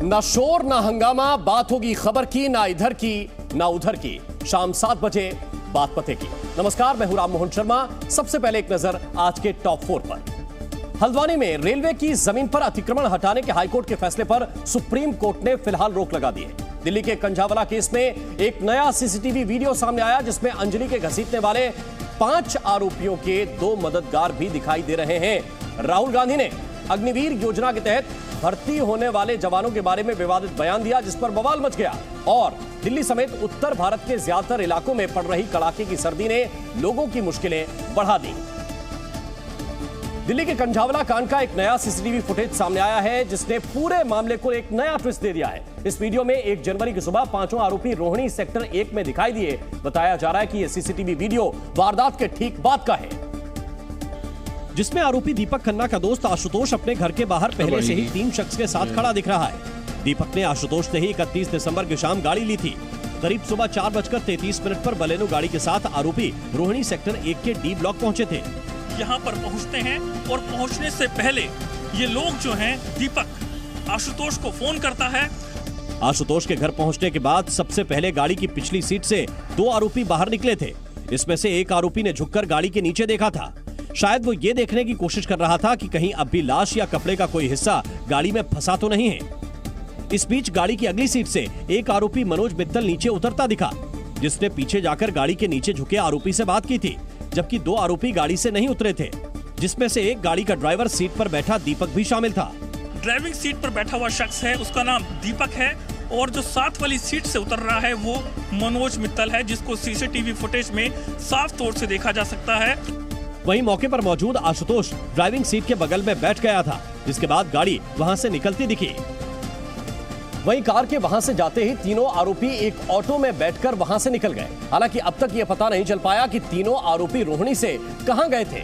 ना शोर ना हंगामा, बात होगी खबर की, ना इधर की ना उधर की। शाम 7 बजे बात पते की। नमस्कार, मैं हूं राम मोहन शर्मा। सबसे पहले एक नजर आज के टॉप 4 पर। हल्द्वानी में रेलवे की जमीन पर अतिक्रमण हटाने के हाईकोर्ट के फैसले पर सुप्रीम कोर्ट ने फिलहाल रोक लगा दी है। दिल्ली के कंझावला केस में एक नया सीसीटीवी वीडियो सामने आया, जिसमें अंजलि के घसीटने वाले 5 आरोपियों के 2 मददगार भी दिखाई दे रहे हैं। राहुल गांधी ने अग्निवीर योजना के तहत भर्ती होने वाले जवानों के बारे में विवादित बयान दिया, जिस पर बवाल मच गया और दिल्ली समेत उत्तर भारत के ज्यादातर इलाकों में पड़ रही कड़ाके की सर्दी ने लोगों की मुश्किलें बढ़ा दी। दिल्ली के कंझावला कांड का एक नया सीसीटीवी फुटेज सामने आया है, जिसने पूरे मामले को एक नया ट्विस्ट दे दिया है। इस वीडियो में 1 जनवरी की सुबह 5 आरोपी रोहिणी सेक्टर 1 में दिखाई दिए। बताया जा रहा है कि यह सीसीटीवी वीडियो वारदात के ठीक बाद का है, जिसमें आरोपी दीपक खन्ना का दोस्त आशुतोष अपने घर के बाहर पहले से ही 3 शख्स के साथ खड़ा दिख रहा है। दीपक ने आशुतोष से ही 31 दिसंबर की शाम गाड़ी ली थी। करीब सुबह 4:33 पर बलेनो गाड़ी के साथ आरोपी रोहिणी सेक्टर 1 के डी ब्लॉक पहुंचे थे। यहाँ पर पहुँचते हैं और पहुँचने से पहले ये लोग जो हैं, दीपक आशुतोष को फोन करता है। आशुतोष के घर पहुंचने के बाद सबसे पहले गाड़ी की पिछली सीट से 2 आरोपी बाहर निकले थे। इसमें से एक आरोपी ने झुककर गाड़ी के नीचे देखा था। शायद वो ये देखने की कोशिश कर रहा था कि कहीं अब भी लाश या कपड़े का कोई हिस्सा गाड़ी में फंसा तो नहीं है। इस बीच गाड़ी की अगली सीट से एक आरोपी मनोज मित्तल नीचे उतरता दिखा, जिसने पीछे जाकर गाड़ी के नीचे झुके आरोपी से बात की थी, जबकि 2 आरोपी गाड़ी से नहीं उतरे थे, जिसमें से एक गाड़ी का ड्राइवर सीट पर बैठा दीपक भी शामिल था। ड्राइविंग सीट पर बैठा हुआ शख्स है, उसका नाम दीपक है और जो साथ वाली सीट से उतर रहा है वो मनोज मित्तल है, जिसको सीसीटीवी फुटेज में साफ तौर से देखा जा सकता है। वहीं मौके पर मौजूद आशुतोष ड्राइविंग सीट के बगल में बैठ गया था, जिसके बाद गाड़ी वहां से निकलती दिखी। वहीं कार के वहां से जाते ही तीनों आरोपी एक ऑटो में बैठकर वहां से निकल गए। हालांकि अब तक यह पता नहीं चल पाया कि तीनों आरोपी रोहिणी से कहां गए थे,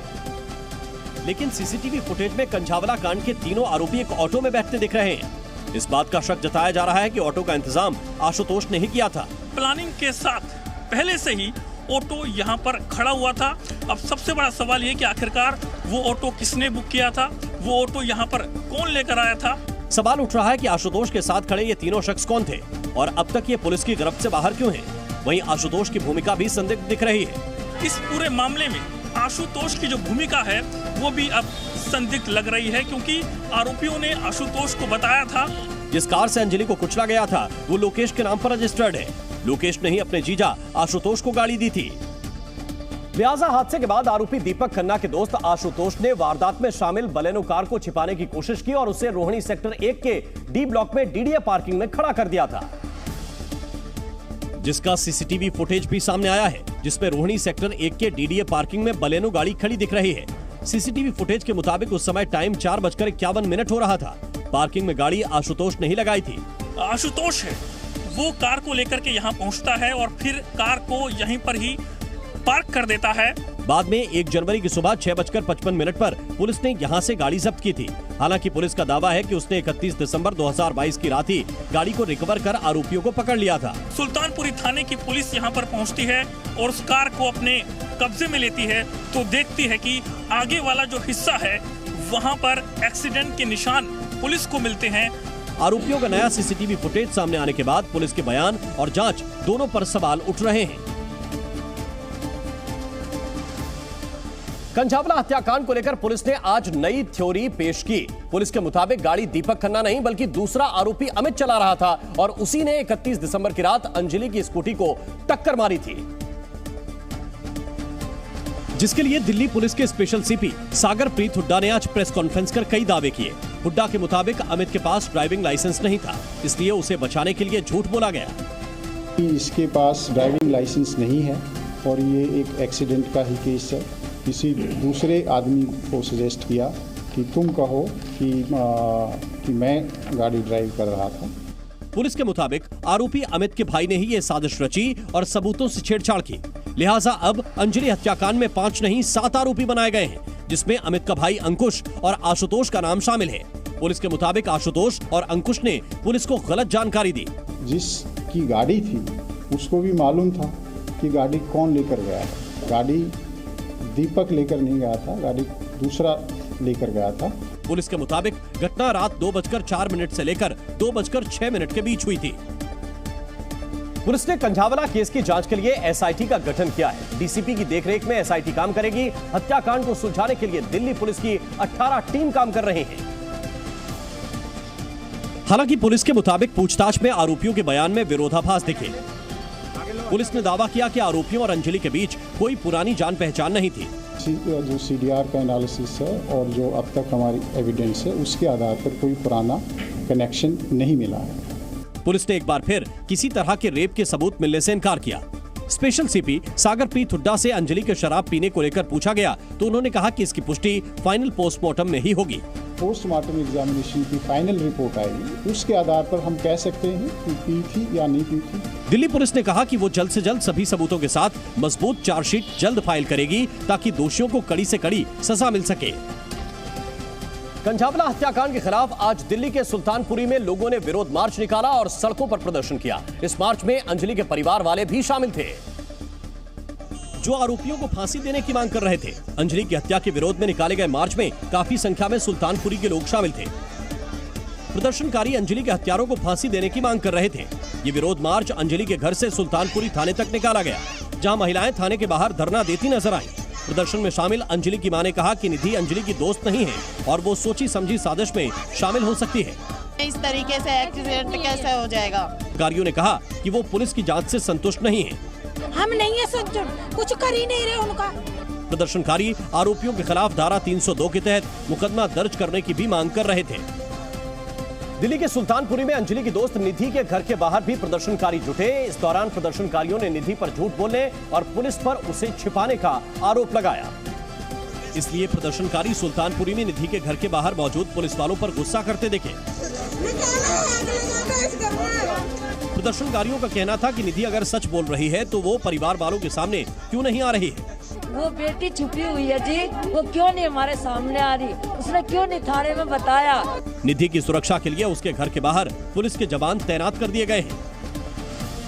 लेकिन सीसीटीवी फुटेज में कंझावला कांड के तीनों आरोपी एक ऑटो में बैठते दिख रहे हैं। इस बात का शक जताया जा रहा है कि ऑटो का इंतजाम आशुतोष ने ही किया था। प्लानिंग के साथ पहले से ही ऑटो यहाँ पर खड़ा हुआ था। अब सबसे बड़ा सवाल ये कि आखिरकार वो ऑटो किसने बुक किया था, वो ऑटो यहाँ पर कौन लेकर आया था। सवाल उठ रहा है कि आशुतोष के साथ खड़े ये तीनों शख्स कौन थे और अब तक ये पुलिस की गिरफ्त से बाहर क्यों हैं? वहीं आशुतोष की भूमिका भी संदिग्ध दिख रही है। इस पूरे मामले में आशुतोष की जो भूमिका है वो भी अब संदिग्ध लग रही है, क्योंकि आरोपियों ने आशुतोष को बताया था जिस कार से अंजलि को कुचला गया था वो लोकेश के नाम पर रजिस्टर्ड है। लोकेश ने ही अपने जीजा आशुतोष को गाड़ी दी थी। लिहाजा हादसे के बाद आरोपी दीपक खन्ना के दोस्त आशुतोष ने वारदात में शामिल बलेनो कार को छिपाने की कोशिश की और उसे रोहिणी सेक्टर 1 के डी ब्लॉक में डीडीए पार्किंग में खड़ा कर दिया था, जिसका सीसीटीवी फुटेज भी सामने आया है, जिसमें रोहिणी सेक्टर 1 के डीडीए पार्किंग में बलेनो गाड़ी खड़ी दिख रही है। सीसीटीवी फुटेज के मुताबिक उस समय टाइम 4:51 हो रहा था। पार्किंग में गाड़ी आशुतोष ने ही लगाई थी। आशुतोष है वो कार को लेकर के यहाँ पहुँचता है और फिर कार को यहीं पर ही पार्क कर देता है। बाद में 1 जनवरी की सुबह 6:55 पर पुलिस ने यहाँ से गाड़ी जब्त की थी। हालांकि पुलिस का दावा है कि उसने 31 दिसंबर 2022 की रात ही गाड़ी को रिकवर कर आरोपियों को पकड़ लिया था। सुल्तानपुरी थाने की पुलिस यहाँ पर पहुँचती है और उस कार को अपने कब्जे में लेती है, तो देखती है कि आगे वाला जो हिस्सा है वहाँ पर एक्सीडेंट के निशान पुलिस को मिलते हैं। आरोपियों का नया सीसीटीवी फुटेज सामने आने के बाद पुलिस के बयान और जांच दोनों पर सवाल उठ रहे हैं। कंझावला हत्याकांड को लेकर पुलिस ने आज नई थ्योरी पेश की। पुलिस के मुताबिक गाड़ी दीपक खन्ना नहीं बल्कि दूसरा आरोपी अमित चला रहा था और उसी ने 31 दिसंबर की रात अंजलि की स्कूटी को टक्कर मारी थी, जिसके लिए दिल्ली पुलिस के स्पेशल सीपी सागर प्रीत हुड्डा ने आज प्रेस कॉन्फ्रेंस कर कई दावे किए। हुड्डा के मुताबिक अमित के पास ड्राइविंग लाइसेंस नहीं था, इसलिए उसे बचाने के लिए झूठ बोला गया। इसके पास ड्राइविंग लाइसेंस नहीं है और ये एक एक्सीडेंट का ही केस है। किसी दूसरे आदमी को सजेस्ट किया कि तुम कहो कि मैं गाड़ी ड्राइव कर रहा था। पुलिस के मुताबिक आरोपी अमित के भाई ने ही ये साजिश रची और सबूतों से छेड़छाड़ की। लिहाजा अब अंजलि हत्याकांड में 5 नहीं 7 आरोपी बनाए गए हैं, जिसमें अमित का भाई अंकुश और आशुतोष का नाम शामिल है। पुलिस के मुताबिक आशुतोष और अंकुश ने पुलिस को गलत जानकारी दी। जिसकी गाड़ी थी उसको भी मालूम था कि गाड़ी कौन लेकर गया है। गाड़ी दीपक लेकर नहीं गया था, गाड़ी दूसरा लेकर गया था। पुलिस के मुताबिक घटना रात 2:04 से लेकर 2:06 के बीच हुई थी। पुलिस ने कंझावला केस की जांच के लिए एसआईटी का गठन किया है। डीसीपी की देखरेख में एसआईटी काम करेगी। हत्याकांड को सुलझाने के लिए दिल्ली पुलिस की 18 टीम काम कर रही है। हालांकि पुलिस के मुताबिक पूछताछ में आरोपियों के बयान में विरोधाभास दिखे। पुलिस ने दावा किया कि आरोपियों और अंजलि के बीच कोई पुरानी जान पहचान नहीं थी। जो सीडीआर का एनालिसिस है और जो अब तक हमारी एविडेंस है उसके आधार पर कोई पुराना कनेक्शन नहीं मिला है। पुलिस ने एक बार फिर किसी तरह के रेप के सबूत मिलने से इनकार किया। स्पेशल सीपी सागर पी हुड्डा से अंजलि के शराब पीने को लेकर पूछा गया तो उन्होंने कहा कि इसकी पुष्टि फाइनल पोस्टमार्टम में ही होगी। पोस्टमार्टम एग्जामिनेशन की फाइनल रिपोर्ट आएगी, उसके आधार पर हम कह सकते हैं कि पी थी या नहीं पी थी। दिल्ली पुलिस ने कहा कि वो जल्द से जल्द सभी सबूतों के साथ मजबूत चार्जशीट जल्द फाइल करेगी ताकि दोषियों को कड़ी से कड़ी सजा मिल सके। कंझावला हत्याकांड के खिलाफ आज दिल्ली के सुल्तानपुरी में लोगों ने विरोध मार्च निकाला और सड़कों पर प्रदर्शन किया। इस मार्च में अंजलि के परिवार वाले भी शामिल थे, जो आरोपियों को फांसी देने की मांग कर रहे थे। अंजलि की हत्या के विरोध में निकाले गए मार्च में काफी संख्या में सुल्तानपुरी के लोग शामिल थे। प्रदर्शनकारी अंजलि के हत्यारों को फांसी देने की मांग कर रहे थे। ये विरोध मार्च अंजलि के घर से सुल्तानपुरी थाने तक निकाला गया, जहां महिलाएं थाने के बाहर धरना देती नजर आईं। प्रदर्शन में शामिल अंजलि की मां ने कहा कि निधि अंजलि की दोस्त नहीं है और वो सोची समझी साजिश में शामिल हो सकती है। इस तरीके से एक्सीडेंट कैसे हो जाएगा? अधिकारियों ने कहा कि वो पुलिस की जांच से संतुष्ट नहीं है। हम नहीं है संतुष्ट, कुछ कर ही नहीं रहे उनका। प्रदर्शनकारी आरोपियों के खिलाफ धारा 302 के तहत मुकदमा दर्ज करने की भी मांग कर रहे थे। दिल्ली के सुल्तानपुरी में अंजलि की दोस्त निधि के घर के बाहर भी प्रदर्शनकारी जुटे। इस दौरान प्रदर्शनकारियों ने निधि पर झूठ बोलने और पुलिस पर उसे छिपाने का आरोप लगाया। इसलिए प्रदर्शनकारी सुल्तानपुरी में निधि के घर के बाहर मौजूद पुलिस वालों पर गुस्सा करते दिखे। प्रदर्शनकारियों का कहना था कि निधि अगर सच बोल रही है तो वो परिवार वालों के सामने क्यों नहीं आ रही है। वो बेटी छुपी हुई है जी, वो क्यों नहीं हमारे सामने आ रही, उसने क्यों नहीं थाने में बताया। निधि की सुरक्षा के लिए उसके घर के बाहर पुलिस के जवान तैनात कर दिए गए हैं।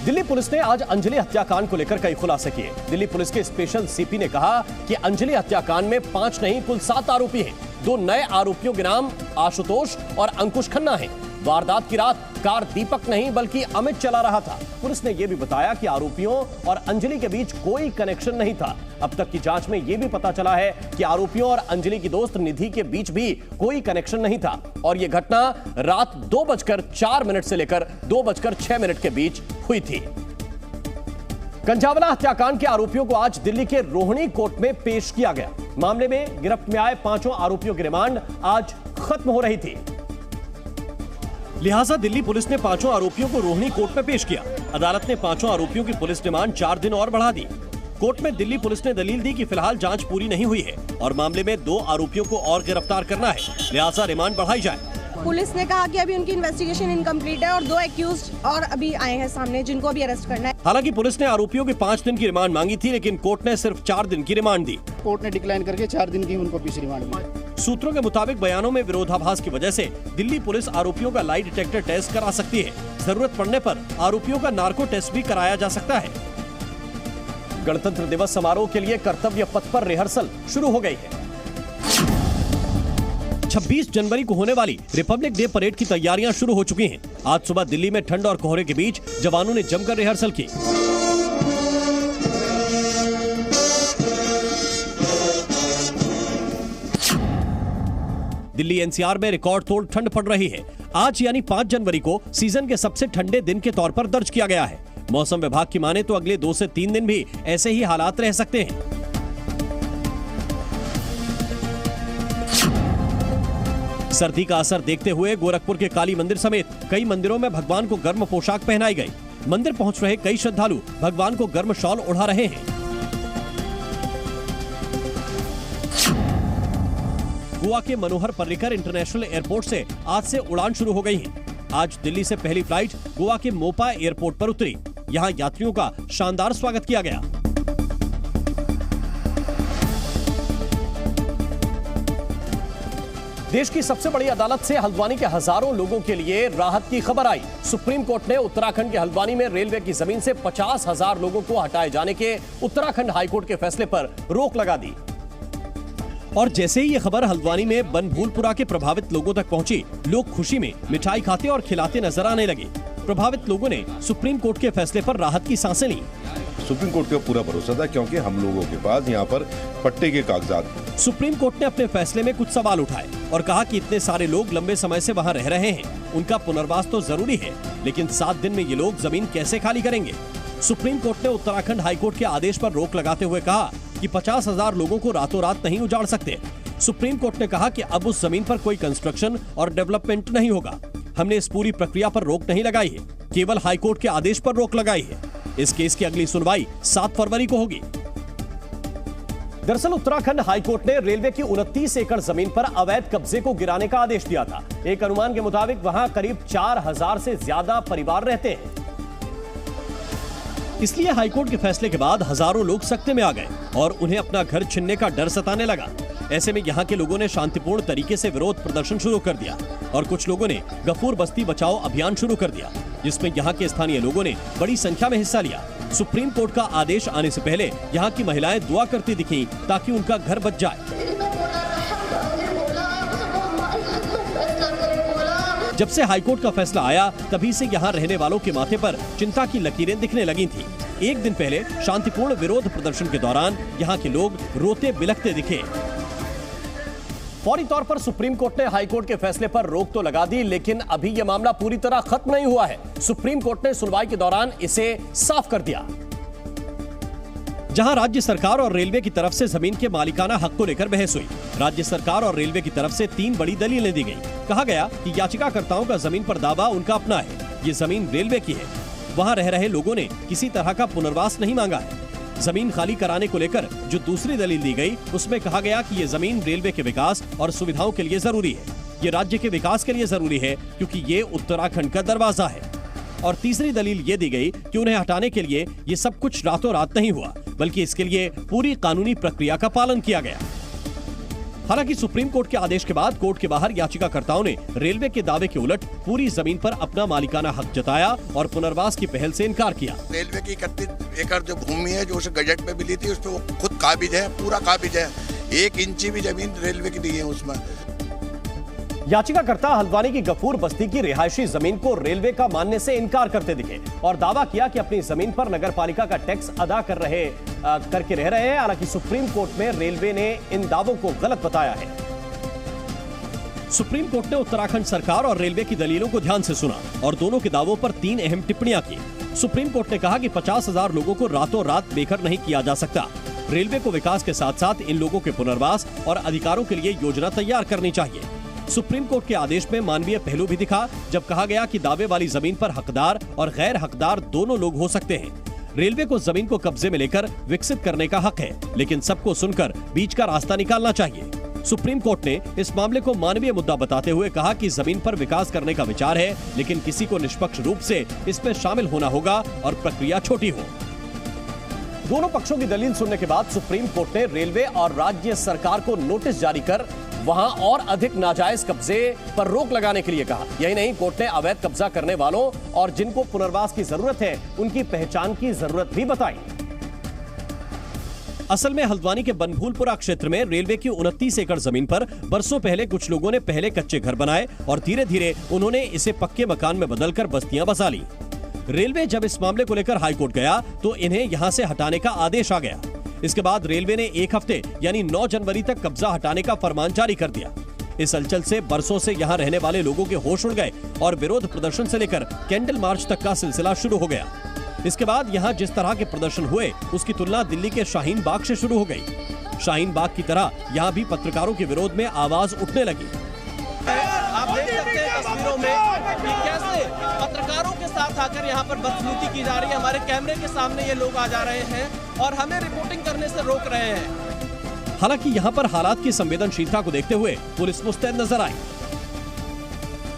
दिल्ली पुलिस ने आज अंजलि हत्याकांड को लेकर कई खुलासे किए। दिल्ली पुलिस के स्पेशल सीपी ने कहा कि अंजलि हत्याकांड में 5 नहीं कुल 7 आरोपी हैं। 2 नए आरोपियों के नाम आशुतोष और अंकुश खन्ना हैं। वारदात की रात कार दीपक नहीं बल्कि अमित चला रहा था। पुलिस ने यह भी बताया कि आरोपियों और अंजलि के बीच कोई कनेक्शन नहीं था। अब तक की जांच में यह भी पता चला है कि आरोपियों और अंजलि की दोस्त निधि के बीच भी कोई कनेक्शन नहीं था और यह घटना रात 2:04 से लेकर 2:06 के बीच हुई थी। कंझावला हत्याकांड के आरोपियों को आज दिल्ली के रोहिणी कोर्ट में पेश किया गया। मामले में गिरफ्त में आए 5 आरोपियों की रिमांड आज खत्म हो रही थी, लिहाजा दिल्ली पुलिस ने 5 आरोपियों को रोहिणी कोर्ट में पेश किया। अदालत ने 5 आरोपियों की पुलिस रिमांड 4 दिन और बढ़ा दी। कोर्ट में दिल्ली पुलिस ने दलील दी कि फिलहाल जांच पूरी नहीं हुई है और मामले में 2 आरोपियों को और गिरफ्तार करना है, लिहाजा रिमांड बढ़ाई जाए। पुलिस ने कहा कि अभी उनकी इन्वेस्टिगेशन इनकम्प्लीट है और 2 एक्यूज्ड और अभी आए हैं सामने जिनको अभी अरेस्ट करना है। हालांकि पुलिस ने आरोपियों के 5 दिन की रिमांड मांगी थी, लेकिन कोर्ट ने सिर्फ 4 दिन की रिमांड दी। कोर्ट ने डिक्लाइन करके 4 दिन की उनको पीछे रिमांड दी। सूत्रों के मुताबिक बयानों में विरोधाभास की वजह से दिल्ली पुलिस आरोपियों का लाई डिटेक्टर टेस्ट करा सकती है। जरूरत पड़ने पर आरोपियों का नार्को टेस्ट भी कराया जा सकता है। गणतंत्र दिवस समारोह के लिए कर्तव्य पथ पर रिहर्सल शुरू हो गई है। 26 जनवरी को होने वाली रिपब्लिक डे परेड की तैयारियां शुरू हो चुकी हैं। आज सुबह दिल्ली में ठंड और कोहरे के बीच जवानों ने जमकर रिहर्सल की। दिल्ली एनसीआर में रिकॉर्ड तोड़ ठंड पड़ रही है। आज यानी 5 जनवरी को सीजन के सबसे ठंडे दिन के तौर पर दर्ज किया गया है। मौसम विभाग की माने तो अगले 2 से 3 दिन भी ऐसे ही हालात रह सकते हैं। सर्दी का असर देखते हुए गोरखपुर के काली मंदिर समेत कई मंदिरों में भगवान को गर्म पोशाक पहनाई गई। मंदिर पहुंच रहे कई श्रद्धालु भगवान को गर्म शॉल ओढ़ा रहे हैं। गोवा के मनोहर पर्रिकर इंटरनेशनल एयरपोर्ट से आज से उड़ान शुरू हो गई है। आज दिल्ली से पहली फ्लाइट गोवा के मोपा एयरपोर्ट पर उतरी। यहां यात्रियों का शानदार स्वागत किया गया। देश की सबसे बड़ी अदालत से हल्द्वानी के हजारों लोगों के लिए राहत की खबर आई। सुप्रीम कोर्ट ने उत्तराखंड के हल्द्वानी में रेलवे की जमीन से 50,000 लोगों को हटाए जाने के उत्तराखंड हाईकोर्ट के फैसले पर रोक लगा दी और जैसे ही ये खबर हल्द्वानी में बनभूलपुरा के प्रभावित लोगों तक पहुंची, लोग खुशी में मिठाई खाते और खिलाते नजर आने लगे। प्रभावित लोगों ने सुप्रीम कोर्ट के फैसले पर राहत की सांसें ली। सुप्रीम कोर्ट का पूरा भरोसा था क्योंकि हम लोगों के पास यहाँ पर पट्टे के कागजात। सुप्रीम कोर्ट ने अपने फैसले में कुछ सवाल उठाए और कहा कि इतने सारे लोग लंबे समय से वहाँ रह रहे हैं, उनका पुनर्वास तो जरूरी है, लेकिन 7 दिन में ये लोग जमीन कैसे खाली करेंगे। सुप्रीम कोर्ट ने उत्तराखंड हाईकोर्ट के आदेश पर रोक लगाते हुए कहा कि 50,000 लोगों को रातों रात नहीं उजाड़ सकते। सुप्रीम कोर्ट ने कहा कि अब उस जमीन पर कोई कंस्ट्रक्शन और डेवलपमेंट नहीं होगा। हमने इस पूरी प्रक्रिया पर रोक नहीं लगाई है, केवल हाईकोर्ट के आदेश पर रोक लगाई है। इस केस की अगली सुनवाई 7 फरवरी को होगी। दरअसल उत्तराखंड हाईकोर्ट ने रेलवे की 29 एकड़ जमीन पर अवैध कब्जे को गिराने का आदेश दिया था। एक अनुमान के मुताबिक वहां करीब 4,000 से ज्यादा परिवार रहते हैं। इसलिए हाईकोर्ट के फैसले के बाद हजारों लोग सकते में आ गए और उन्हें अपना घर छीनने का डर सताने लगा। ऐसे में यहाँ के लोगों ने शांतिपूर्ण तरीके से विरोध प्रदर्शन शुरू कर दिया और कुछ लोगों ने गफूर बस्ती बचाओ अभियान शुरू कर दिया, जिसमें यहाँ के स्थानीय लोगों ने बड़ी संख्या में हिस्सा लिया। सुप्रीम कोर्ट का आदेश आने से पहले यहाँ की महिलाएं दुआ करती दिखीं ताकि उनका घर बच जाए। जब से हाईकोर्ट का फैसला आया, तभी से यहाँ रहने वालों के माथे पर चिंता की लकीरें दिखने लगी थीं। एक दिन पहले शांतिपूर्ण विरोध प्रदर्शन के दौरान यहाँ के लोग रोते बिलखते दिखे। फौरी तौर पर सुप्रीम कोर्ट ने हाईकोर्ट के फैसले पर रोक तो लगा दी, लेकिन अभी यह मामला पूरी तरह खत्म नहीं हुआ है। सुप्रीम कोर्ट ने सुनवाई के दौरान इसे साफ कर दिया। जहां राज्य सरकार और रेलवे की तरफ से जमीन के मालिकाना हक को लेकर बहस हुई। राज्य सरकार और रेलवे की तरफ से 3 बड़ी दलीलें दी गई। कहा गया कि याचिकाकर्ताओं का जमीन पर दावा उनका अपना है, ये जमीन रेलवे की है। वहां रह रहे लोगों ने किसी तरह का पुनर्वास नहीं मांगा है। जमीन खाली कराने को लेकर जो दूसरी दलील दी गई, उसमें कहा गया कि ये जमीन रेलवे के विकास और सुविधाओं के लिए जरूरी है। ये राज्य के विकास के लिए जरूरी है क्योंकि ये उत्तराखंड का दरवाजा है। और तीसरी दलील ये दी गई कि उन्हें हटाने के लिए ये सब कुछ रातों रात नहीं हुआ, बल्कि इसके लिए पूरी कानूनी प्रक्रिया का पालन किया गया। हालांकि सुप्रीम कोर्ट के आदेश के बाद कोर्ट के बाहर याचिकाकर्ताओं ने रेलवे के दावे के उलट पूरी जमीन पर अपना मालिकाना हक जताया और पुनर्वास की पहल से इनकार किया। रेलवे की 31 एकड़ जो भूमि है, जो उसे गजट में मिली थी, उस पर वो खुद काबिज है, पूरा काबिज है। 1 इंची भी जमीन रेलवे की दी है उसमें। याचिकाकर्ता हल्द्वानी की गफूर बस्ती की रिहायशी जमीन को रेलवे का मानने से इनकार करते दिखे और दावा किया कि अपनी जमीन पर नगरपालिका का टैक्स अदा करके रह रहे हैं। हालांकि सुप्रीम कोर्ट में रेलवे ने इन दावों को गलत बताया है। सुप्रीम कोर्ट ने उत्तराखंड सरकार और रेलवे की दलीलों को ध्यान से सुना और दोनों के दावों पर 3 अहम टिप्पणियां की। सुप्रीम कोर्ट ने कहा कि 50,000 लोगों को रातों रात बेघर नहीं किया जा सकता। रेलवे को विकास के साथ साथ इन लोगों के पुनर्वास और अधिकारों के लिए योजना तैयार करनी चाहिए। सुप्रीम कोर्ट के आदेश में मानवीय पहलू भी दिखा, जब कहा गया कि दावे वाली जमीन पर हकदार और गैर हकदार दोनों लोग हो सकते हैं। रेलवे को जमीन को कब्जे में लेकर विकसित करने का हक है, लेकिन सबको सुनकर बीच का रास्ता निकालना चाहिए। सुप्रीम कोर्ट ने इस मामले को मानवीय मुद्दा बताते हुए कहा कि जमीन पर विकास करने का विचार है, लेकिन किसी को निष्पक्ष रूप से इसमें शामिल होना होगा और प्रक्रिया छोटी हो। दोनों पक्षों की दलील सुनने के बाद सुप्रीम कोर्ट ने रेलवे और राज्य सरकार को नोटिस जारी कर वहां और अधिक नाजायज कब्जे पर रोक लगाने के लिए कहा। यही नहीं, कोर्ट ने अवैध कब्जा करने वालों और जिनको पुनर्वास की जरूरत है, उनकी पहचान की जरूरत भी बताई। असल में हल्द्वानी के बनभूलपुरा क्षेत्र में रेलवे की 29 एकड़ जमीन पर बरसों पहले कुछ लोगों ने पहले कच्चे घर बनाए और धीरे धीरे उन्होंने इसे पक्के मकान में बदलकर बस्तियां बसा ली। रेलवे जब इस मामले को लेकर हाईकोर्ट गया तो इन्हें यहां से हटाने का आदेश आ गया। इसके बाद रेलवे ने 1 हफ्ते यानी 9 जनवरी तक कब्जा हटाने का फरमान जारी कर दिया। इस हलचल से बरसों से यहां रहने वाले लोगों के होश उड़ गए और विरोध प्रदर्शन से लेकर कैंडल मार्च तक का सिलसिला शुरू हो गया। इसके बाद यहां जिस तरह के प्रदर्शन हुए, उसकी तुलना दिल्ली के शाहीन बाग से शुरू हो गई। शाहीन बाग की तरह यहां भी पत्रकारों के विरोध में आवाज उठने लगी। आप देख सकते हैं तस्वीरों में कि कैसे पत्रकारों के साथ आकर यहाँ पर बदसलूकी की जा रही है। हमारे कैमरे के सामने ये लोग आ जा रहे हैं और हमें रिपोर्टिंग करने से रोक रहे हैं। हालांकि यहाँ पर हालात की संवेदनशीलता को देखते हुए पुलिस मुस्तैद नजर आई।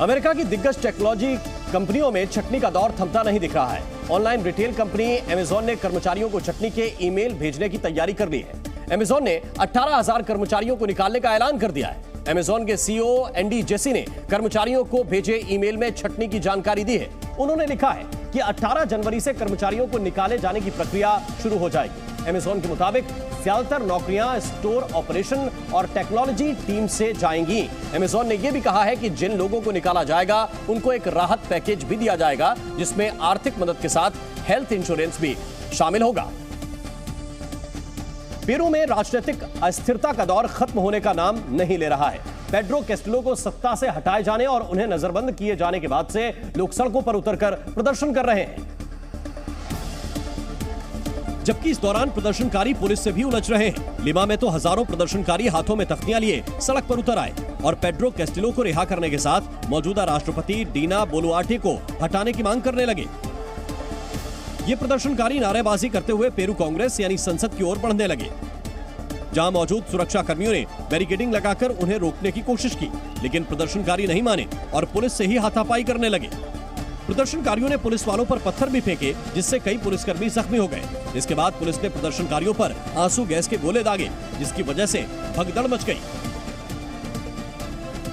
अमेरिका की दिग्गज टेक्नोलॉजी कंपनियों में छटनी का दौर थमता नहीं दिख रहा है। ऑनलाइन रिटेल कंपनी अमेजॉन ने कर्मचारियों को छटनी के ईमेल भेजने की तैयारी कर ली है। अमेजॉन ने 18,000 कर्मचारियों को निकालने का ऐलान कर दिया है। अमेजॉन के सीईओ एंडी जेसी ने कर्मचारियों को भेजे ईमेल में छटनी की जानकारी दी है। उन्होंने लिखा है कि 18 जनवरी से कर्मचारियों को निकाले जाने की प्रक्रिया शुरू हो जाएगी। अमेजॉन के मुताबिक ज्यादातर नौकरियां स्टोर ऑपरेशन और टेक्नोलॉजी टीम से जाएंगी। अमेजॉन ने यह भी कहा है कि जिन लोगों को निकाला जाएगा उनको एक राहत पैकेज भी दिया जाएगा, जिसमें आर्थिक मदद के साथ हेल्थ इंश्योरेंस भी शामिल होगा। पेरू में राजनीतिक अस्थिरता का दौर खत्म होने का नाम नहीं ले रहा है। पेड्रो कैस्टिलो को सत्ता से हटाए जाने और उन्हें नजरबंद किए जाने के बाद से लोग सड़कों पर उतरकर प्रदर्शन कर रहे हैं, जबकि इस दौरान प्रदर्शनकारी पुलिस से भी उलझ रहे हैं। लिमा में तो हजारों प्रदर्शनकारी हाथों में तख्तियां लिए सड़क पर उतर आए और पेड्रो कैस्टिलो को रिहा करने के साथ मौजूदा राष्ट्रपति डीना बोलुआर्टे को हटाने की मांग करने लगे। ये प्रदर्शनकारी नारेबाजी करते हुए पेरू कांग्रेस यानी संसद की ओर बढ़ने लगे, जहां मौजूद सुरक्षा कर्मियों ने बैरिकेडिंग लगाकर उन्हें रोकने की कोशिश की, लेकिन प्रदर्शनकारी नहीं माने और पुलिस से ही हाथापाई करने लगे। प्रदर्शनकारियों ने पुलिस वालों पर पत्थर भी फेंके, जिससे कई पुलिसकर्मी जख्मी हो गए। इसके बाद पुलिस ने प्रदर्शनकारियों पर आंसू गैस के गोले दागे, जिसकी वजह से भगदड़ मच गई।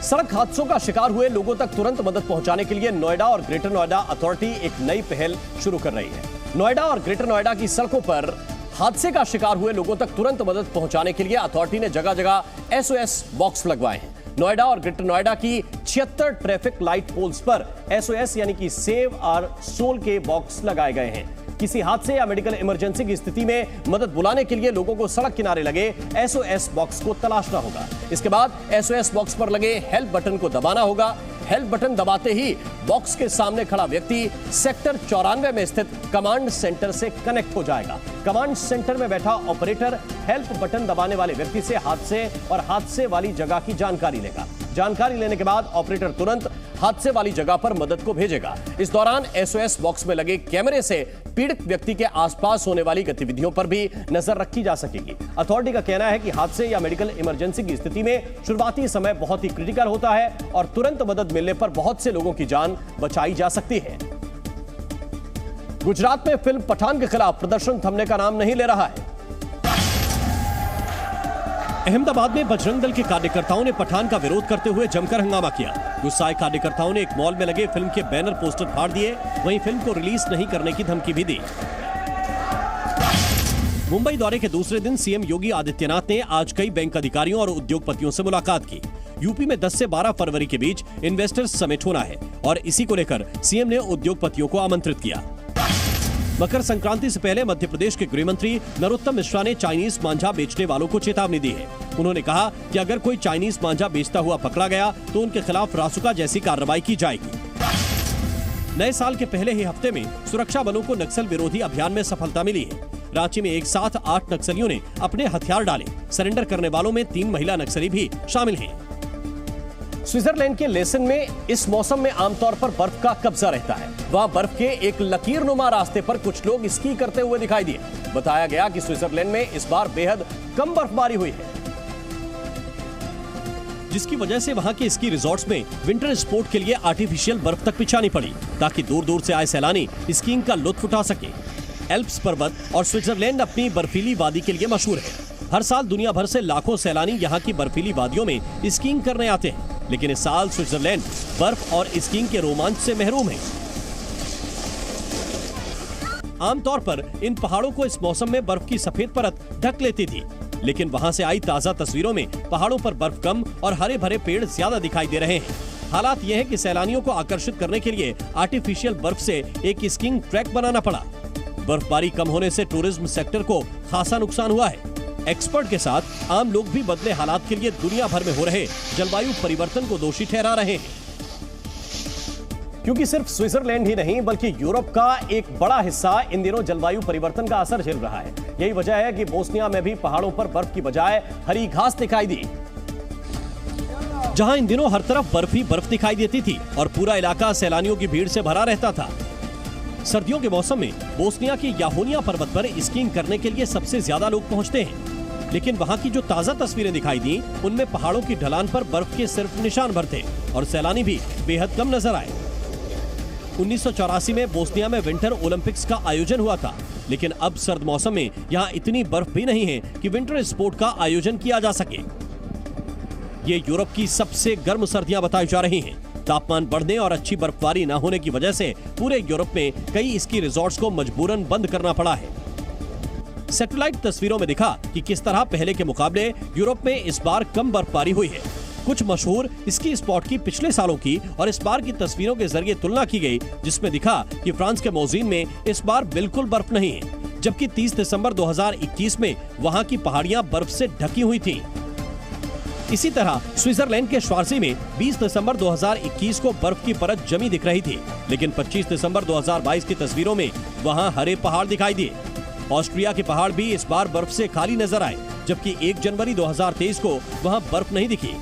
सड़क हादसों का शिकार हुए लोगों तक तुरंत मदद पहुंचाने के लिए नोएडा और ग्रेटर नोएडा अथॉरिटी एक नई पहल शुरू कर रही है। नोएडा और ग्रेटर नोएडा की सड़कों पर हादसे का शिकार हुए लोगों तक तुरंत मदद पहुंचाने के लिए अथॉरिटी ने जगह जगह SOS बॉक्स लगवाए हैं। नोएडा और ग्रेटर नोएडा की 76 ट्रैफिक लाइट पोल्स पर SOS यानी कि सेव आवर सोल के बॉक्स लगाए गए हैं। किसी हादसे या मेडिकल इमरजेंसी की स्थिति में मदद बुलाने के लिए लोगों को सड़क किनारे लगे SOS बॉक्स को तलाशना होगा। इसके बाद SOS बॉक्स पर लगे हेल्प बटन को दबाना होगा। हेल्प बटन दबाते ही बॉक्स के सामने खड़ा व्यक्ति सेक्टर 94 में स्थित कमांड सेंटर से कनेक्ट हो जाएगा। कमांड सेंटर में बैठा ऑपरेटर हेल्प बटन दबाने वाले व्यक्ति से हादसे और हादसे वाली जगह की जानकारी लेगा। जानकारी लेने के बाद ऑपरेटर तुरंत हादसे वाली जगह पर मदद को भेजेगा। इस दौरान SOS बॉक्स में लगे कैमरे से पीड़ित व्यक्ति के आसपास होने वाली गतिविधियों पर भी नजर रखी जा सकेगी। अथॉरिटी का कहना है कि हादसे या मेडिकल इमरजेंसी की स्थिति में शुरुआती समय बहुत ही क्रिटिकल होता है और तुरंत मदद मिलने पर बहुत से लोगों की जान बचाई जा सकती है। गुजरात में फिल्म पठान के खिलाफ प्रदर्शन थमने का नाम नहीं ले रहा है। अहमदाबाद में बजरंग दल के कार्यकर्ताओं ने पठान का विरोध करते हुए जमकर हंगामा किया। गुस्साए कार्यकर्ताओं ने एक मॉल में लगे फिल्म के बैनर पोस्टर फाड़ दिए, वहीं फिल्म को रिलीज नहीं करने की धमकी भी दी। मुंबई दौरे के दूसरे दिन सीएम योगी आदित्यनाथ ने आज कई बैंक अधिकारियों और उद्योगपतियों से मुलाकात की। यूपी में 10 से 12 फरवरी के बीच इन्वेस्टर्स समिट होना है और इसी को लेकर सीएम ने उद्योगपतियों को आमंत्रित किया। मकर संक्रांति से पहले मध्य प्रदेश के गृह मंत्री नरोत्तम मिश्रा ने चाइनीज मांझा बेचने वालों को चेतावनी दी है। उन्होंने कहा कि अगर कोई चाइनीज मांझा बेचता हुआ पकड़ा गया तो उनके खिलाफ रासुका जैसी कार्रवाई की जाएगी। नए साल के पहले ही हफ्ते में सुरक्षा बलों को नक्सल विरोधी अभियान में सफलता मिली है। रांची में एक साथ 8 नक्सलियों ने अपने हथियार डाले। सरेंडर करने वालों में 3 महिला नक्सली भी शामिल हैं। स्विट्जरलैंड के लेसन में इस मौसम में आमतौर पर बर्फ का कब्जा रहता है। वहां बर्फ के एक लकीरनुमा रास्ते पर कुछ लोग स्की करते हुए दिखाई दिए। बताया गया कि स्विट्जरलैंड में इस बार बेहद कम बर्फबारी हुई है, जिसकी वजह से वहां के स्की रिजॉर्ट्स में विंटर स्पोर्ट के लिए आर्टिफिशियल बर्फ तक बिछानी पड़ी, ताकि दूर दूर से आए सैलानी स्कीइंग का लुत्फ उठा सके। एल्प्स पर्वत और स्विट्जरलैंड अपनी बर्फीली वादी के लिए मशहूर है। हर साल दुनिया भर से लाखों सैलानी यहाँ की बर्फीली वादियों में स्कीइंग करने आते हैं, लेकिन इस साल स्विट्जरलैंड बर्फ और स्कीइंग के रोमांच से महरूम है। आमतौर पर इन पहाड़ों को इस मौसम में बर्फ की सफेद परत ढक लेती थी, लेकिन वहां से आई ताजा तस्वीरों में पहाड़ों पर बर्फ कम और हरे भरे पेड़ ज्यादा दिखाई दे रहे हैं। हालात यह है कि सैलानियों को आकर्षित करने के लिए आर्टिफिशियल बर्फ से एक स्कीइंग ट्रैक बनाना पड़ा। बर्फबारी कम होने से टूरिज्म सेक्टर को खासा नुकसान हुआ है। एक्सपर्ट के साथ आम लोग भी बदले हालात के लिए दुनिया भर में हो रहे जलवायु परिवर्तन को दोषी ठहरा रहे हैं, क्योंकि सिर्फ स्विट्जरलैंड ही नहीं बल्कि यूरोप का एक बड़ा हिस्सा इन दिनों जलवायु परिवर्तन का असर झेल रहा है। यही वजह है कि बोस्निया में भी पहाड़ों पर बर्फ की बजाय हरी घास दिखाई दी। जहां इन दिनों हर तरफ बर्फ ही बर्फ दिखाई देती थी और पूरा इलाका सैलानियों की भीड़ से भरा रहता था। सर्दियों के मौसम में बोस्निया की याहोनिया पर्वत पर स्कीइंग करने के लिए सबसे ज्यादा लोग पहुंचते हैं, लेकिन वहां की जो ताजा तस्वीरें दिखाई दी उनमें पहाड़ों की ढलान पर बर्फ के सिर्फ निशान भर थे और सैलानी भी बेहद कम नजर आए। 1984 में बोस्निया में विंटर ओलंपिक्स का आयोजन हुआ था, लेकिन अब सर्द मौसम में यहाँ इतनी बर्फ भी नहीं है कि विंटर स्पोर्ट का आयोजन किया जा सके। ये यूरोप की सबसे गर्म सर्दियां बताई जा रही हैं। तापमान बढ़ने और अच्छी बर्फबारी न होने की वजह से पूरे यूरोप में कई स्की रिजॉर्ट्स को मजबूरन बंद करना पड़ा है। सैटेलाइट तस्वीरों में दिखा कि किस तरह पहले के मुकाबले यूरोप में इस बार कम बर्फबारी हुई है। कुछ मशहूर स्की स्पॉट की पिछले सालों की और इस बार की तस्वीरों के जरिए तुलना की गई, जिसमें दिखा कि फ्रांस के मौजीन में इस बार बिल्कुल बर्फ नहीं है, जबकि 30 दिसंबर 2021 में वहां की पहाड़ियां बर्फ से ढकी हुई थीं। इसी तरह स्विट्जरलैंड के श्वार्ज़ी में 20 दिसंबर 2021 को बर्फ की परत जमी दिख रही थी, लेकिन 25 दिसंबर 2022 की तस्वीरों में वहां हरे पहाड़ दिखाई दिए। ऑस्ट्रिया के पहाड़ भी इस बार बर्फ से खाली नजर आए, जबकि 1 जनवरी 2023 को वहां बर्फ नहीं दिखी।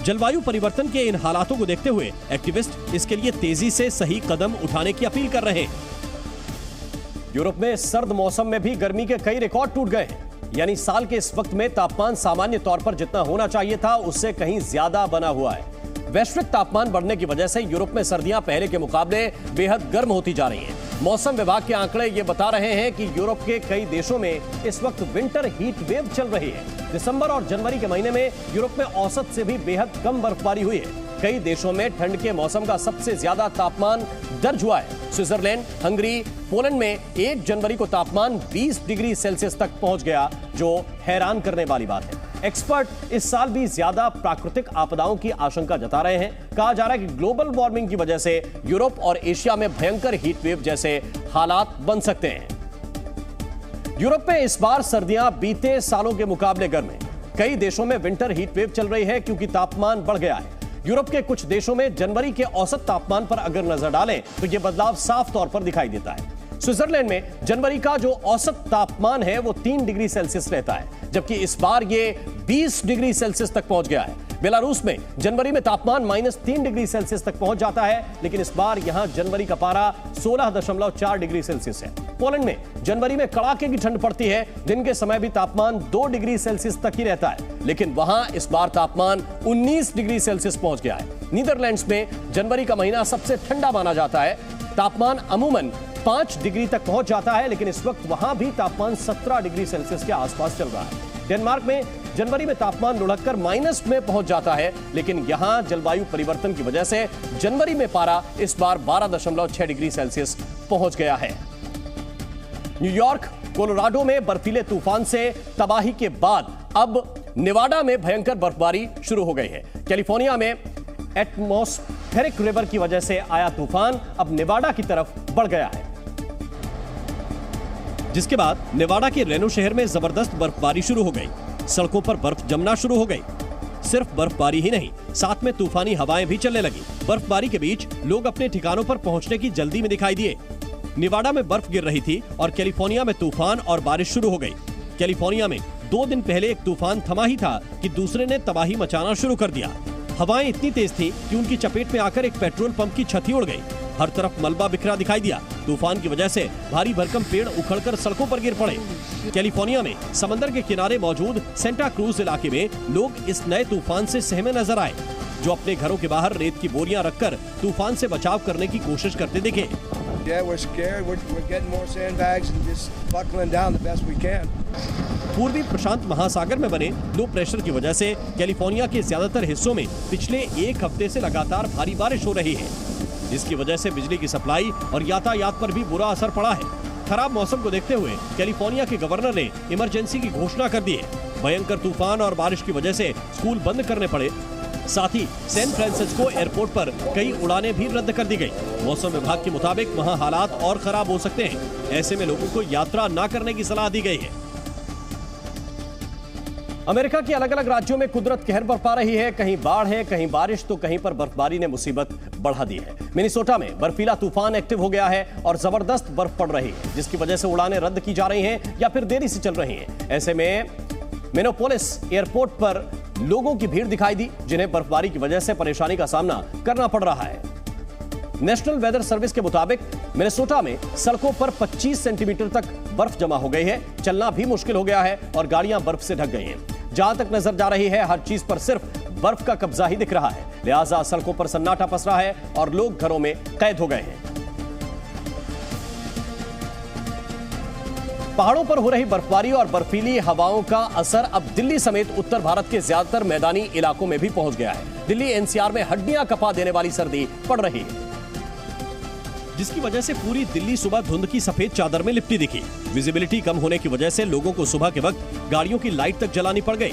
जलवायु परिवर्तन के इन हालातों को देखते हुए एक्टिविस्ट इसके लिए तेजी से सही कदम उठाने की अपील कर रहे हैं। यूरोप में सर्द मौसम में भी गर्मी के कई रिकॉर्ड टूट गए हैं, यानी साल के इस वक्त में तापमान सामान्य तौर पर जितना होना चाहिए था उससे कहीं ज्यादा बना हुआ है। वैश्विक तापमान बढ़ने की वजह से यूरोप में सर्दियां पहले के मुकाबले बेहद गर्म होती जा रही हैं। मौसम विभाग के आंकड़े ये बता रहे हैं कि यूरोप के कई देशों में इस वक्त विंटर हीट वेव चल रही है। दिसंबर और जनवरी के महीने में यूरोप में औसत से भी बेहद कम बर्फबारी हुई है। कई देशों में ठंड के मौसम का सबसे ज्यादा तापमान दर्ज हुआ है। स्विट्जरलैंड, हंगरी, पोलैंड में 1 जनवरी को तापमान 20 डिग्री सेल्सियस तक पहुंच गया, जो हैरान करने वाली बात है। एक्सपर्ट इस साल भी ज्यादा प्राकृतिक आपदाओं की आशंका जता रहे हैं। कहा जा रहा है कि ग्लोबल वार्मिंग की वजह से यूरोप और एशिया में भयंकर हीट वेव जैसे हालात बन सकते हैं। यूरोप में इस बार सर्दियां बीते सालों के मुकाबले गर्म हैं। कई देशों में विंटर हीट वेव चल रही है क्योंकि तापमान बढ़ गया है। यूरोप के कुछ देशों में जनवरी के औसत तापमान पर अगर नजर डालें तो यह बदलाव साफ तौर पर दिखाई देता है। स्विट्जरलैंड में जनवरी का जो औसत तापमान है वो 3 डिग्री सेल्सियस रहता है, जबकि इस बार ये 20 डिग्री सेल्सियस तक पहुंच गया है। बेलारूस में जनवरी में तापमान -3 डिग्री सेल्सियस तक पहुंच जाता है, लेकिन इस बार यहां जनवरी का पारा 16.4 डिग्री सेल्सियस है। पोलैंड में जनवरी में कड़ाके की ठंड पड़ती है, दिन के समय भी तापमान 2 डिग्री सेल्सियस तक ही रहता है, लेकिन वहां इस बार तापमान 19 डिग्री सेल्सियस पहुंच गया है। नीदरलैंड्स में जनवरी का महीना सबसे ठंडा माना जाता है। तापमान अमूमन 5 डिग्री तक पहुंच जाता है, लेकिन इस वक्त वहां भी तापमान 17 डिग्री सेल्सियस के आसपास चल रहा है। डेनमार्क में जनवरी में तापमान लुढ़ककर माइनस में पहुंच जाता है, लेकिन यहां जलवायु परिवर्तन की वजह से जनवरी में पारा इस बार 12.6 डिग्री सेल्सियस पहुंच गया है। न्यूयॉर्क, कोलोराडो में बर्फीले तूफान से तबाही के बाद अब नेवाडा में भयंकर बर्फबारी शुरू हो गई है। कैलिफोर्निया में एटमॉस्फेरिक रिवर की वजह से आया तूफान अब नेवाडा की तरफ बढ़ गया है, जिसके बाद नेवाडा के रेनो शहर में जबरदस्त बर्फबारी शुरू हो गई। सड़कों पर बर्फ जमना शुरू हो गई। सिर्फ बर्फबारी ही नहीं, साथ में तूफानी हवाएं भी चलने लगी। बर्फबारी के बीच लोग अपने ठिकानों पर पहुंचने की जल्दी में दिखाई दिए। नेवाडा में बर्फ गिर रही थी और कैलिफोर्निया में तूफान और बारिश शुरू हो गई। कैलिफोर्निया में 2 दिन पहले एक तूफान थमा ही था कि दूसरे ने तबाही मचाना शुरू कर दिया। हवाएं इतनी तेज थी कि उनकी चपेट में आकर एक पेट्रोल पंप की छत ही उड़ गई। हर तरफ मलबा बिखरा दिखाई दिया। तूफान की वजह से भारी भरकम पेड़ उखड़कर सड़कों पर गिर पड़े। कैलिफोर्निया में समंदर के किनारे मौजूद सेंटा क्रूज इलाके में लोग इस नए तूफान से सहमे नजर आए, जो अपने घरों के बाहर रेत की बोरियां रखकर तूफान से बचाव करने की कोशिश करते दिखे। पूर्वी प्रशांत महासागर में बने लो प्रेशर की वजह से कैलिफोर्निया के ज्यादातर हिस्सों में पिछले 1 हफ्ते से लगातार भारी बारिश हो रही है, जिसकी वजह से बिजली की सप्लाई और यातायात पर भी बुरा असर पड़ा है। खराब मौसम को देखते हुए कैलिफोर्निया के गवर्नर ने इमरजेंसी की घोषणा कर दी है। भयंकर तूफान और बारिश की वजह से स्कूल बंद करने पड़े। साथ ही सैन फ्रांसिस्को एयरपोर्ट पर कई उड़ानें भी रद्द कर दी गई। मौसम विभाग के मुताबिक वहां हालात और खराब हो सकते हैं। ऐसे में लोगों को यात्रा न करने की सलाह दी गई है। अमेरिका के अलग अलग राज्यों में कुदरत कहर बरपा रही है। कहीं बाढ़ है, कहीं बारिश, तो कहीं पर बर्फबारी ने मुसीबत बढ़ा दी है। मिनेसोटा में बर्फीला तूफान एक्टिव हो गया है और जबरदस्त बर्फ पड़ रही है, जिसकी वजह से उड़ानें रद्द की जा रही हैं या फिर देरी से चल रही हैं। ऐसे में मिनियापोलिस एयरपोर्ट पर लोगों की भीड़ दिखाई दी, जिन्हें बर्फबारी की वजह से परेशानी का सामना करना पड़ रहा है। नेशनल वेदर सर्विस के मुताबिक मिनेसोटा में सड़कों पर 25 सेंटीमीटर तक बर्फ जमा हो गई है। चलना भी मुश्किल हो गया है और गाड़ियां बर्फ से ढक गई हैं। जहां तक नजर जा रही है, हर चीज पर सिर्फ बर्फ का कब्जा ही दिख रहा है। लिहाजा सड़कों पर सन्नाटा पसरा है और लोग घरों में कैद हो गए हैं। पहाड़ों पर हो रही बर्फबारी और बर्फीली हवाओं का असर अब दिल्ली समेत उत्तर भारत के ज्यादातर मैदानी इलाकों में भी पहुंच गया है। दिल्ली एनसीआर में हड्डियां कपा देने वाली सर्दी पड़ रही है, जिसकी वजह से पूरी दिल्ली सुबह धुंध की सफेद चादर में लिपटी दिखी। विजिबिलिटी कम होने की वजह से लोगों को सुबह के वक्त गाड़ियों की लाइट तक जलानी पड़ गई।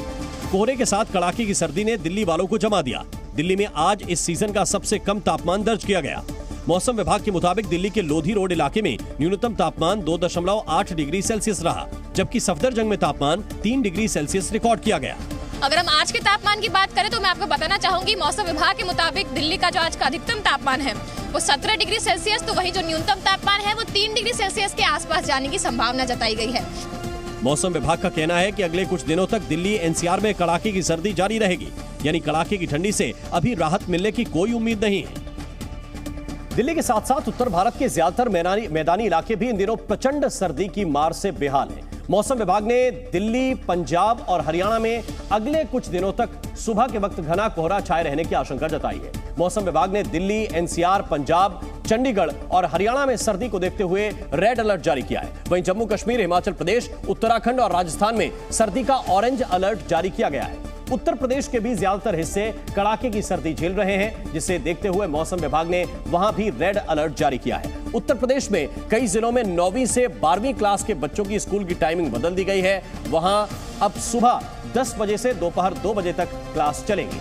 कोहरे के साथ कड़ाके की सर्दी ने दिल्ली वालों को जमा दिया। दिल्ली में आज इस सीजन का सबसे कम तापमान दर्ज किया गया। मौसम विभाग के मुताबिक दिल्ली के लोधी रोड इलाके में न्यूनतम तापमान 2.8 डिग्री सेल्सियस रहा, जबकि सफदरजंग में तापमान 3 डिग्री सेल्सियस रिकॉर्ड किया गया। अगर हम आज के तापमान की बात करें तो मैं आपको बताना चाहूंगी, मौसम विभाग के मुताबिक दिल्ली का जो आज का अधिकतम तापमान है वो 17 डिग्री सेल्सियस, तो वहीं जो न्यूनतम तापमान है वो 3 डिग्री सेल्सियस के आसपास जाने की संभावना जताई गई है। मौसम विभाग का कहना है कि अगले कुछ दिनों तक दिल्ली एनसीआर में कड़ाके की सर्दी जारी रहेगी, यानी कड़ाके की ठंडी से अभी राहत मिलने की कोई उम्मीद नहीं है। दिल्ली के साथ साथ उत्तर भारत के ज्यादातर मैदानी इलाके भी इन दिनों प्रचंड सर्दी की मार से बेहाल हैं। मौसम विभाग ने दिल्ली, पंजाब और हरियाणा में अगले कुछ दिनों तक सुबह के वक्त घना कोहरा छाए रहने की आशंका जताई है। मौसम विभाग ने दिल्ली, एनसीआर, पंजाब, चंडीगढ़ और हरियाणा में सर्दी को देखते हुए रेड अलर्ट जारी किया है। वहीं जम्मू कश्मीर, हिमाचल प्रदेश, उत्तराखंड और राजस्थान में सर्दी का ऑरेंज अलर्ट जारी किया गया है। उत्तर प्रदेश के भी ज्यादातर हिस्से कड़ाके की सर्दी झेल रहे हैं, जिसे देखते हुए मौसम विभाग ने वहां भी रेड अलर्ट जारी किया है। उत्तर प्रदेश में कई जिलों में 9वीं से 12वीं क्लास के बच्चों की स्कूल की टाइमिंग बदल दी गई है। वहां अब सुबह 10 बजे से दोपहर 2 बजे तक क्लास चलेंगी।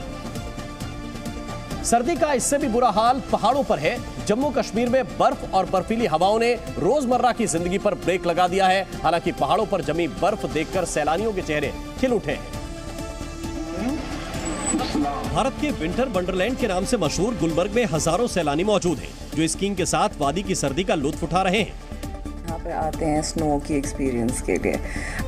सर्दी का इससे भी बुरा हाल पहाड़ों पर है। जम्मू कश्मीर में बर्फ और बर्फीली हवाओं ने रोजमर्रा की जिंदगी पर ब्रेक लगा दिया है। हालांकि पहाड़ों पर जमी बर्फ देखकर सैलानियों के चेहरे खिल उठे हैं। भारत के विंटर वंडरलैंड के नाम से मशहूर गुलमर्ग में हजारों सैलानी मौजूद हैं, जो स्कीइंग के साथ वादी की सर्दी का लुत्फ उठा रहे हैं। यहाँ पे आते हैं स्नो की एक्सपीरियंस के लिए,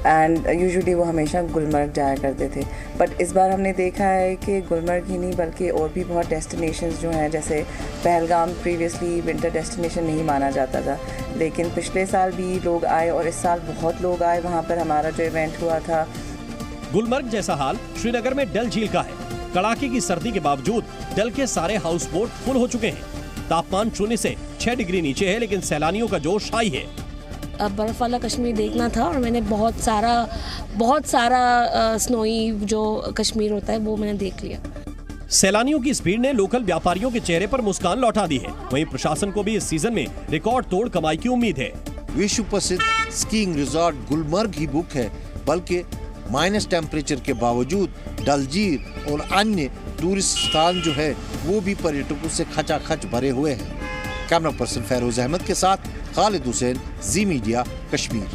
एंड यूजुअली वो हमेशा गुलमर्ग जाया करते थे। बट इस बार हमने देखा है कि गुलमर्ग ही नहीं बल्कि और भी बहुत डेस्टिनेशंस जो हैं, जैसे पहलगाम प्रीवियसली विंटर डेस्टिनेशन नहीं माना जाता था, लेकिन पिछले साल भी लोग आए और इस साल बहुत लोग आए। वहाँ पर हमारा जो इवेंट हुआ था। गुलमर्ग जैसा हाल श्रीनगर में डल झील का है। कड़ाके की सर्दी के बावजूद डल के सारे हाउस बोट फुल हो चुके हैं। तापमान 0 से 6 डिग्री नीचे है, लेकिन सैलानियों का जोश हाई है। अब बर्फ वाला कश्मीर देखना था और मैंने बहुत सारा स्नोई जो कश्मीर होता है वो मैंने देख लिया। सैलानियों की इस भीड़ ने लोकल व्यापारियों के चेहरे पर मुस्कान लौटा दी है। वहीं प्रशासन को भी इस सीजन में रिकॉर्ड तोड़ कमाई की उम्मीद है। विश्व प्रसिद्ध स्कीइंग रिजॉर्ट गुलमर्ग ही बुक है, बल्कि माइनस टेम्परेचर के बावजूद डल झील और अन्य टूरिस्ट स्थान जो है वो भी पर्यटकों से खचाखच भरे हुए हैं। कैमरा पर्सन फैरोज अहमद के साथ खालिद हुसैन, जी मीडिया, कश्मीर।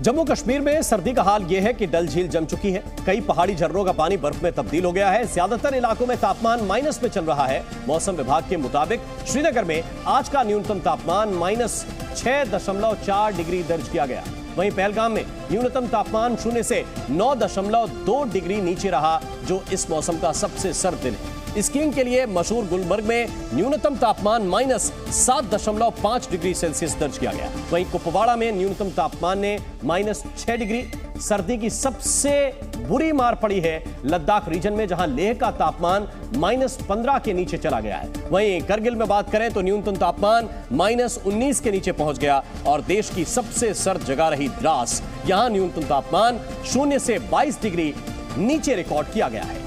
जम्मू कश्मीर में सर्दी का हाल यह है कि डल झील जम चुकी है। कई पहाड़ी झरनों का पानी बर्फ में तब्दील हो गया है। ज्यादातर इलाकों में तापमान माइनस में चल रहा है। मौसम विभाग के मुताबिक श्रीनगर में आज का न्यूनतम तापमान -6.4 डिग्री दर्ज किया गया। वहीं पहलगाम में न्यूनतम तापमान 0 से 9.2 डिग्री नीचे रहा, जो इस मौसम का सबसे सर्द दिन है। स्कीइंग के लिए मशहूर गुलमर्ग में न्यूनतम तापमान -7.5 डिग्री सेल्सियस दर्ज किया गया। वहीं कुपवाड़ा में न्यूनतम तापमान ने -6 डिग्री। सर्दी की सबसे बुरी मार पड़ी है लद्दाख रीजन में, जहां लेह का तापमान -15 के नीचे चला गया है। वहीं करगिल में बात करें तो न्यूनतम तापमान -19 के नीचे पहुंच गया। और देश की सबसे सर्द जगह रही द्रास, यहां न्यूनतम तापमान 0 से 22 डिग्री नीचे रिकॉर्ड किया गया है।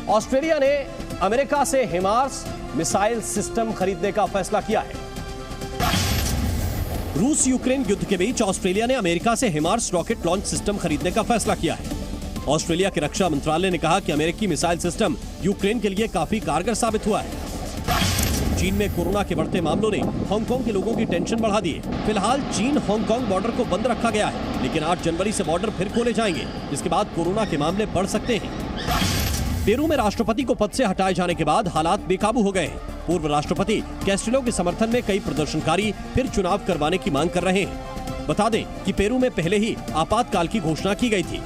ऑस्ट्रेलिया ने अमेरिका से हिमार्स मिसाइल सिस्टम खरीदने का फैसला किया है। रूस यूक्रेन युद्ध के बीच ऑस्ट्रेलिया ने अमेरिका से हिमार्स रॉकेट लॉन्च सिस्टम खरीदने का फैसला किया है। ऑस्ट्रेलिया के रक्षा मंत्रालय ने कहा कि अमेरिकी मिसाइल सिस्टम यूक्रेन के लिए काफी कारगर साबित हुआ है। चीन में कोरोना के बढ़ते मामलों ने हांगकांग के लोगों की टेंशन बढ़ा दी है। फिलहाल चीन हांगकांग बॉर्डर को बंद रखा गया है, लेकिन 8 जनवरी से बॉर्डर फिर खोले जाएंगे, जिसके बाद कोरोना के मामले बढ़ सकते हैं। पेरू में राष्ट्रपति को पद से हटाए जाने के बाद हालात बेकाबू हो गए हैं। पूर्व राष्ट्रपति कैस्टिलो के समर्थन में कई प्रदर्शनकारी फिर चुनाव करवाने की मांग कर रहे हैं। बता दें कि पेरू में पहले ही आपातकाल की घोषणा की गई थी।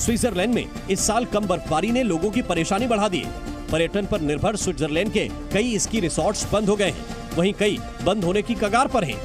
स्विट्जरलैंड में इस साल कम बर्फबारी ने लोगों की परेशानी बढ़ा दी है। पर्यटन पर निर्भर स्विट्जरलैंड के कई स्की रिसोर्ट्स बंद हो गए हैं, वहीं कई बंद होने की कगार पर हैं।